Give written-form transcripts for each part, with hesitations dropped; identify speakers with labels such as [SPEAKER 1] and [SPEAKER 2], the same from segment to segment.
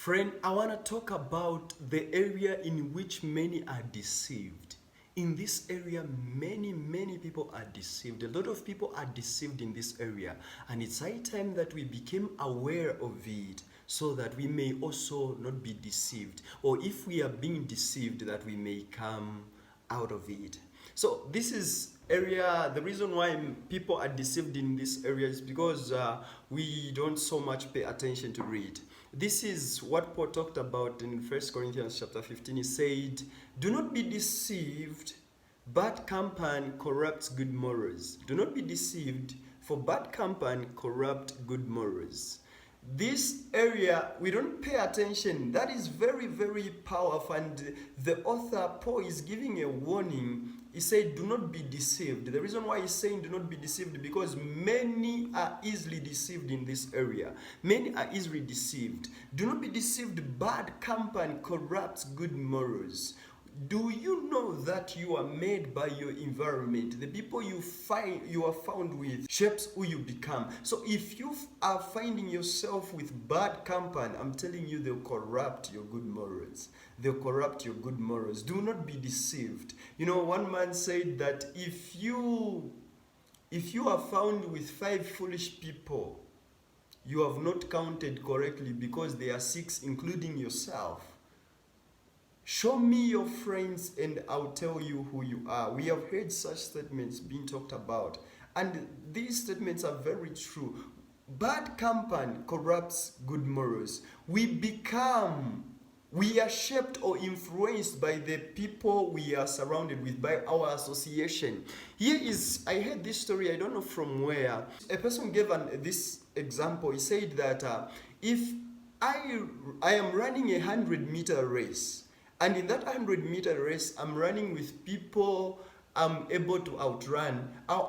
[SPEAKER 1] Friend, I want to talk about the area in which many are deceived. In this area, many people are deceived. A lot of people are deceived in this area, and it's high time that we became aware of it so that we may also not be deceived, or if we are being deceived, that we may come out of it. So this is area, the reason why people are deceived in this area is because we don't so much pay attention to it. This is what Paul talked about in 1 Corinthians chapter 15. He said, do not be deceived, bad company corrupts good morals. Do not be deceived, for bad company corrupt good morals. This area, we don't pay attention. That is very powerful, and the author Paul is giving a warning. He said, do not be deceived. The reason why he's saying do not be deceived, because many are easily deceived in this area. Many are easily deceived. Do not be deceived. Bad company corrupts good morals. Do you know that you are made by your environment? The people you are found with shapes who you become. So if you are finding yourself with bad company, I'm telling you, they'll corrupt your good morals. They'll corrupt your good morals. Do not be deceived. You know, one man said that if you are found with 5 foolish people, you have not counted correctly, because there are 6, including yourself. Show me your friends and I'll tell you who you are. We have heard such statements being talked about, and these statements are very true. Bad company corrupts good morals. We are shaped or influenced by the people we are surrounded with, by our association. I heard this story, I don't know from where. A person gave this example. He said that if I am running a 100-meter race, and in that 100-meter race, I'm running with people I'm able to outrun. I'll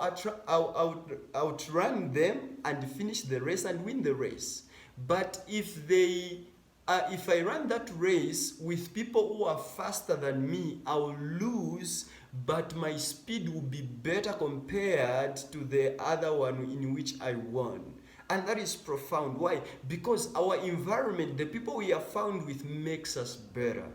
[SPEAKER 1] outrun them and finish the race and win the race. But if I run that race with people who are faster than me, I'll lose, but my speed will be better compared to the other one in which I won. And that is profound. Why? Because our environment, the people we are found with, makes us better.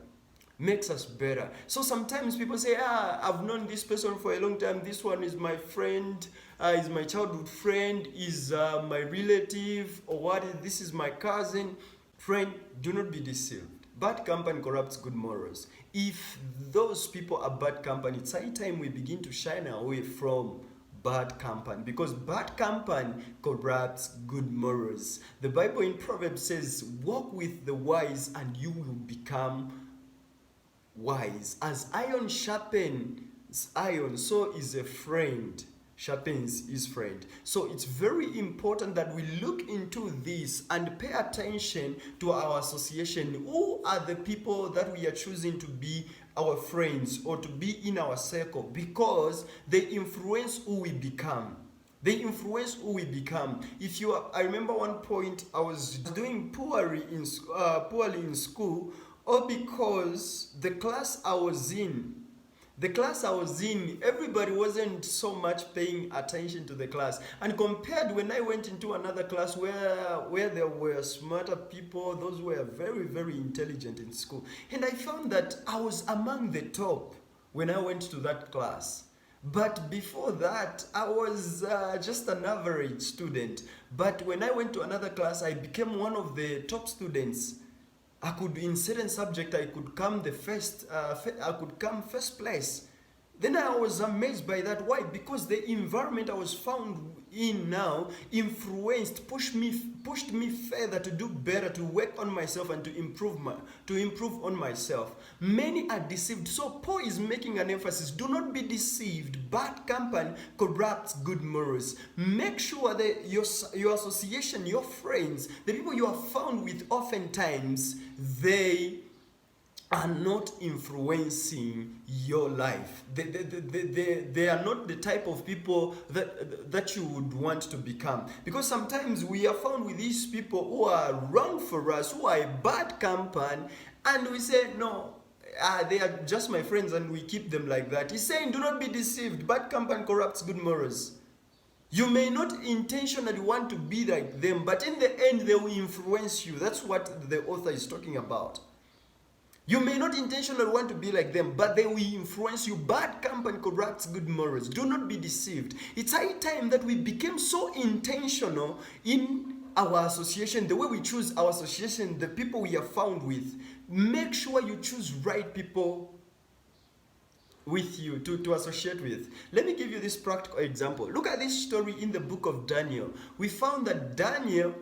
[SPEAKER 1] So sometimes people say, I've known this person for a long time. This one is my friend, is my childhood friend, is my relative, or what? This is my cousin. Friend, do not be deceived. Bad company corrupts good morals. If those people are bad company, it's high time we begin to shine away from bad company, because bad company corrupts good morals. The Bible in Proverbs says, walk with the wise and you will become wise. As iron sharpens iron, so is a friend sharpens his friend. So it's very important that we look into this and pay attention to our association. Who are the people that we are choosing to be our friends or to be in our circle? Because they influence who we become. I remember one point I was doing poorly in school, or because the class I was in, everybody wasn't so much paying attention to the class. And compared when I went into another class where there were smarter people, those were very intelligent in school. And I found that I was among the top when I went to that class. But before that, I was just an average student. But when I went to another class, I became one of the top students. In certain subject, I could come first place. Then I was amazed by that. Why? Because the environment I was found in now pushed me further to do better, to work on myself and to improve on myself. Many are deceived. So Paul is making an emphasis. Do not be deceived. Bad company corrupts good morals. Make sure that your association, your friends, the people you are found with, oftentimes they are not influencing your life. They are not the type of people that you would want to become. Because sometimes we are found with these people who are wrong for us, who are a bad company, and we say, no, they are just my friends, and we keep them like that. He's saying, do not be deceived. Bad company corrupts good morals. You may not intentionally want to be like them, but in the end, they will influence you. That's what the author is talking about. You may not intentionally want to be like them, but they will influence you. Bad company corrupts good morals. Do not be deceived. It's high time that we became so intentional in our association, the way we choose our association, the people we are found with. Make sure you choose right people with you to associate with. Let me give you this practical example. Look at this story in the book of Daniel. We found that Daniel,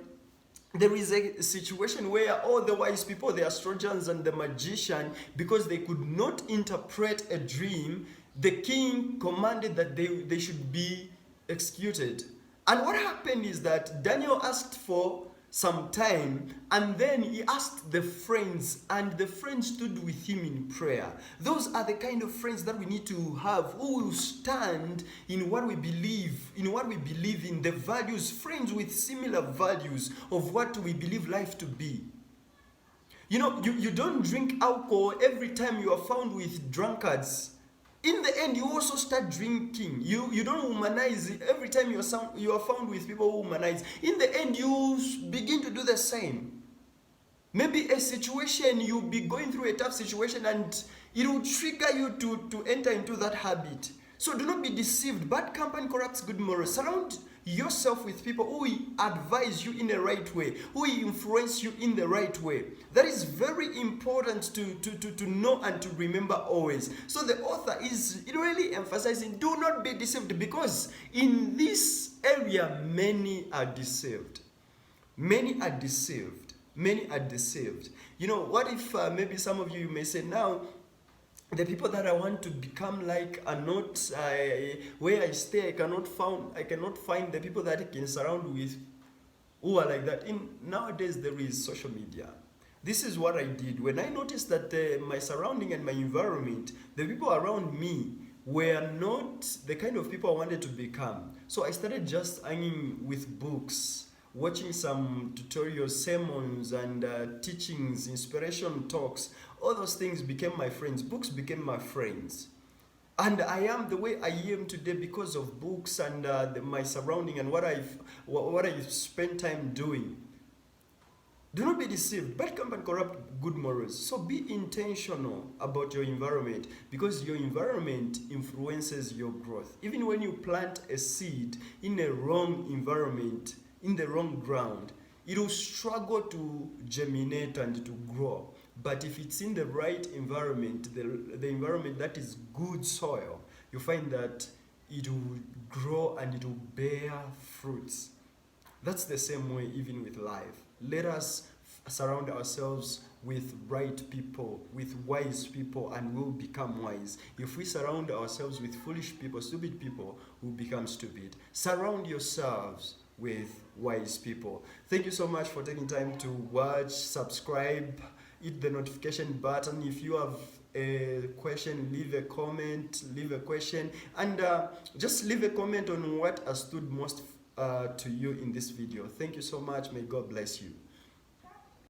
[SPEAKER 1] there is a situation where all the wise people, the astrologers and the magician, because they could not interpret a dream, the king commanded that they should be executed. And what happened is that Daniel asked for some time, and then he asked the friends, and the friends stood with him in prayer. Those are the kind of friends that we need to have, who will stand in what we believe, in the values, friends with similar values of what we believe life to be. You know, you don't drink alcohol every time you are found with drunkards. In the end, you also start drinking. You don't humanize every time you are found with people who humanize. In the end, you begin to do the same. Maybe a situation, you'll be going through a tough situation and it will trigger you to enter into that habit. So do not be deceived. Bad company corrupts good morals. Surround yourself with people who will advise you in the right way, who will influence you in the right way. That is very important to know and to remember always. So the author is really emphasizing, do not be deceived, because in this area many are deceived. Many are deceived. Many are deceived. You know, what if maybe some of you may say, now the people that I want to become like are not where I stay. I cannot find the people that I can surround with who are like that. Nowadays there is social media. This is what I did when I noticed that my surrounding and my environment, the people around me were not the kind of people I wanted to become. So I started just hanging with books, watching some tutorials, sermons, and teachings, inspiration talks. All those things became my friends. Books became my friends. And I am the way I am today because of books and my surrounding and what I've spent time doing. Do not be deceived. Bad company corrupt good morals. So be intentional about your environment, because your environment influences your growth. Even when you plant a seed in a wrong environment, in the wrong ground, it will struggle to germinate and to grow. But if it's in the right environment, the environment that is good soil, you find that it will grow and it will bear fruits. That's the same way even with life. Let us surround ourselves with right people, with wise people, and we'll become wise. If we surround ourselves with foolish people, stupid people, we'll become stupid. Surround yourselves with wise people. Thank you so much for taking time to watch, subscribe, hit the notification button. If you have a question, leave a comment, leave a question, and just leave a comment on what has stood most to you in this video. Thank you so much. May God bless you.